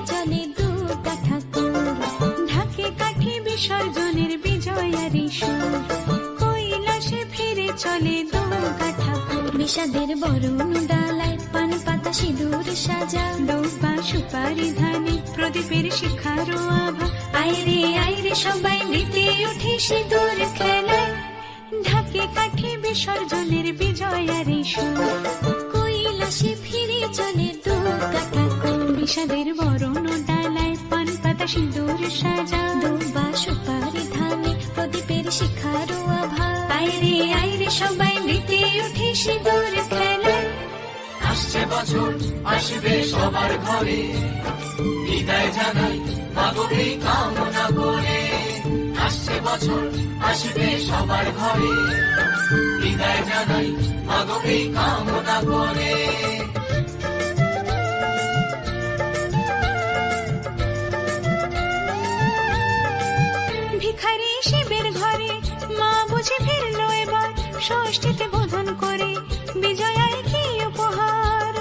চলে দু কাঠা কুর, ঢাকে কাঠি বিসর্জনের বিজয়ারি সুর, কৈলাসে ফিরে চলে দু কাঠা কুর। বিষাদের বরণ ডালায় পান পাতা সিঁদুর সাজা, দৌপা সুপারি ধানে প্রদীপের শিখারো আভা। আইরে সবাই মেতে উঠে সিঁদুর খেলায়, ঢাকে কাঠি বিসর্জনের বিজয়ারি সুর, কৈলাসে ফিরে চলে দু কাঠা কুর। বিষাদের বরণ ডালায় পান পাতা সিঁদুর সাজা, দৌপা সুপারি ধানে প্রদীপের শিখারো আভা। আইরে সবাই মেতে উঠে সিঁদুর খেলায়। আসছে বছর আসবে সবার ঘরে, বিদায় জানাই মাগো এই কামনা করে। আসছে বছর আসবে সবার ঘরে, বিদায় জানাই মাগো এই কামনা করে। ভিখারি শিবের ঘরে মা বুঝে ফিরলো এবার, ষষ্ঠীতে বোধন করে বিজয়ায় কি উপহার।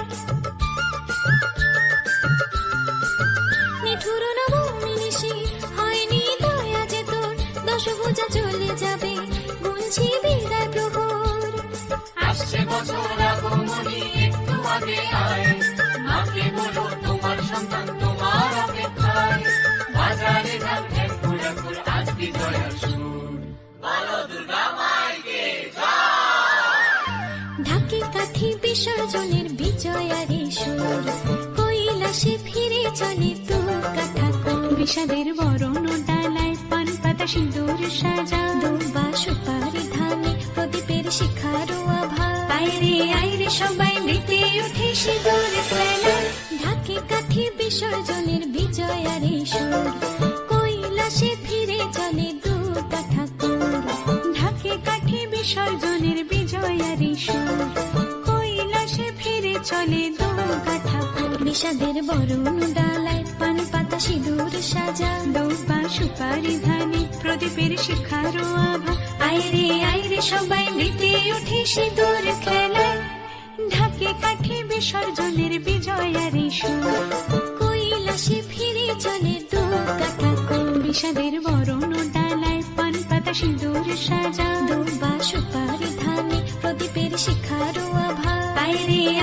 নিঠুর নবমী নিশি হয়নি দয়া যে তোর, দশভুজা চলে যাবে গুনছি বিদায় প্রহর। আসছে বছর আগমনী একটু আগে আয়, মাকে বলো তোমার সন্তান তোমার অপেক্ষায়। বাজারে ধান একুর আজ বিজয়ার সুর, বলো দুর্গা মাইকে ঢাকে কাঠি বিসর্জনের বিজয়ারি সুর, কৈলাসে ফিরে চলে দু কাঠা কুর। বিষাদের বরণ ডালায় পান পাতা সিঁদুর সাজা, দৌপা সুপারি ধানে প্রদীপের শিখারো আভা। আইরে সবাই মেতে উঠে সিঁদুর খেলায়, ঢাকে কাঠি বিসর্জনের বিজয়ারি সুর, কৈলাসে ফিরে চলে দু কাঠা কুর। ঢাকে কাঠি বিসর্জনের বিজয়ারি সুর, কৈলাসে ফিরে চলে দু কাঠা কুর। বিষাদের বরণ ডালায় পান পাতা সিঁদুর সাজা, দৌপা সুপারি ধানে প্রদীপের শিখারো আভা। আইরে সবাই মেতে উঠে সিঁদুর খেলায়, ঢাকে কাঠি বিসর্জনের বিজয়ারি সুর, কৈলাসে ফিরে চলে দু কাঠা কুর। বিষাদের বরণ ডালায় পান পাতা সিঁদুর সাজা, দৌপা সুপারি ধানে প্রদীপের শিখারো আভা।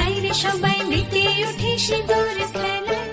আইরে সবাই মেতে উঠে সিঁদুর খেলায়।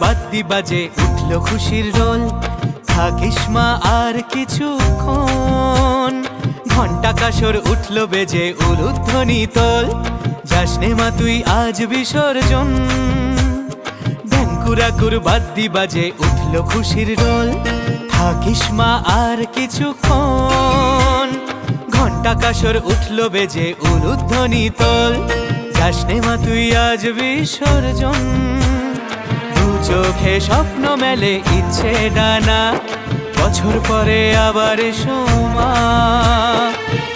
বাদ্যি বাজে উঠল খুশির রোল, থাকিস মা আর কিছুক্ষণ। ঘন্টা কাসর উঠল বেজে উলুধ্বনি তোল, যাসনে মা তুই আজ বিসর্জন। ঢ্যাঙ্কুরাকুর বাদ্যি বাজে উঠল খুশির রোল, থাকিস মা আর কিছুক্ষণ। ঘন্টা কাসর উঠল বেজে উলুধ্বনি তোল, যাসনে মা তুই আজ বিসর্জন। দু চোখে স্বপ্ন মেলে ইচ্ছে ডানা, বছর পরে আবার এসো মা।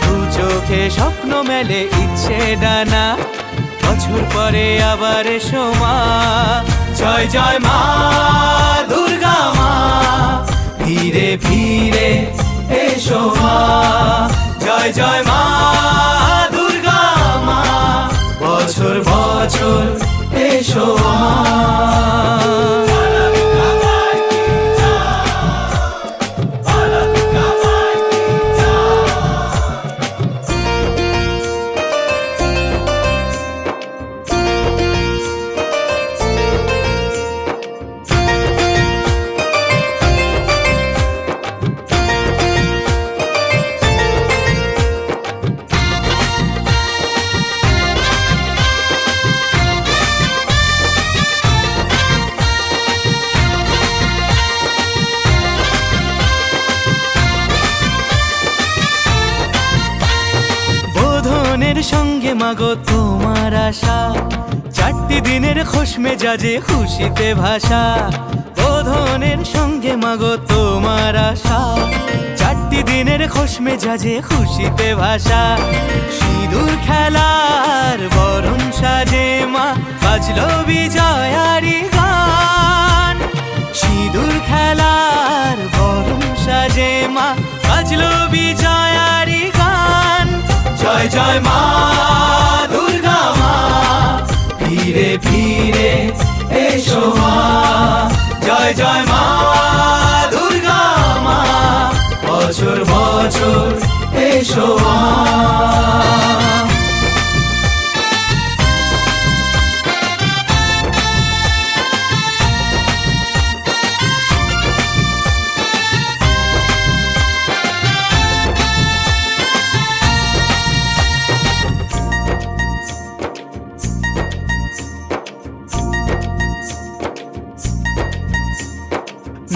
দু চোখে স্বপ্ন মেলে ইচ্ছে ডানা, বছর পরে আবার এসো মা। জয় জয় মা দুর্গা মা, ফিরে ফিরে এসো মা। জয় জয় মা দুর্গা মা, বছর বছর এসো মা। সঙ্গে মাগো তোমার আশা, চারটি দিনের খোশ মেজাজে খুশিতে ভাষা। বোধনের সঙ্গে মাগো তোমার আশা, চারটি দিনের খোশ মেজাজে খুশিতে ভাষা। সিঁদুর খেলার বরণ সাজে মা, বাজলো বিজয়ারি গান। সিঁদুর খেলার বরণ সাজে মা, বাজলো বিজয়ারি গান। জয় জয় মা দুর্গা মা, ফিরে ফিরে এসো মা। জয় জয় মা দুর্গা মা, বছর বছর এসো মা।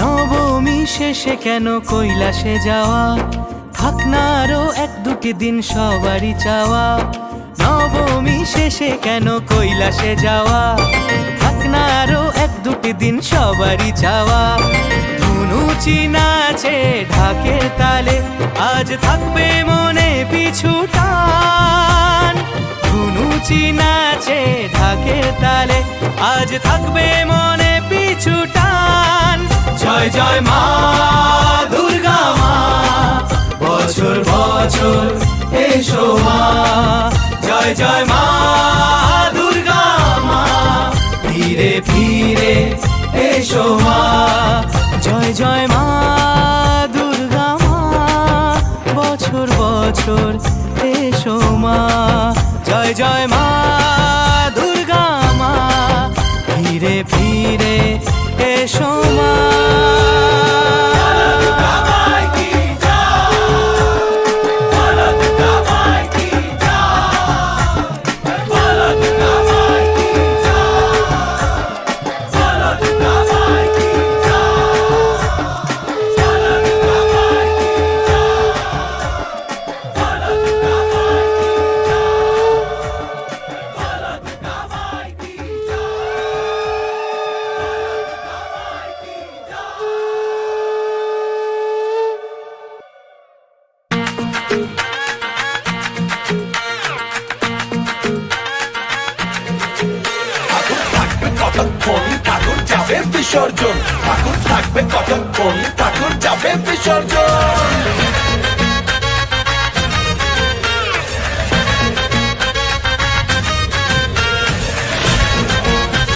নবমী শেষে কেন কৈলাসে যাওয়া, থাক না আরো এক দুটি দিন সবারই চাওয়া। নবমী শেষে কেন কৈলাসে যাওয়া, থাক না আরো এক দুটি দিন সবারই চাওয়া। ধুনুচি নাচে ঢাকের তালে, আজ থাকবে মনে পিছু টান। ধুনুচি নাচে ঢাকের তালে, আজ থাকবে মনে পিছু টান। জয় জয় মা দুর্গা মা, বছর বছর এসো মা। জয় জয় মা দুর্গা মা, ফিরে ফিরে এসো মা। জয় জয় মা দুর্গা মা, বছর বছর এসো মা। জয় জয় মা দুর্গা মা, ফিরে ফিরে এসো মা। কতক্ষণ ঠাকুর যাবে বিসর্জন, ঠাকুর থাকবে কতক্ষণ, ঠাকুর যাবে বিসর্জন।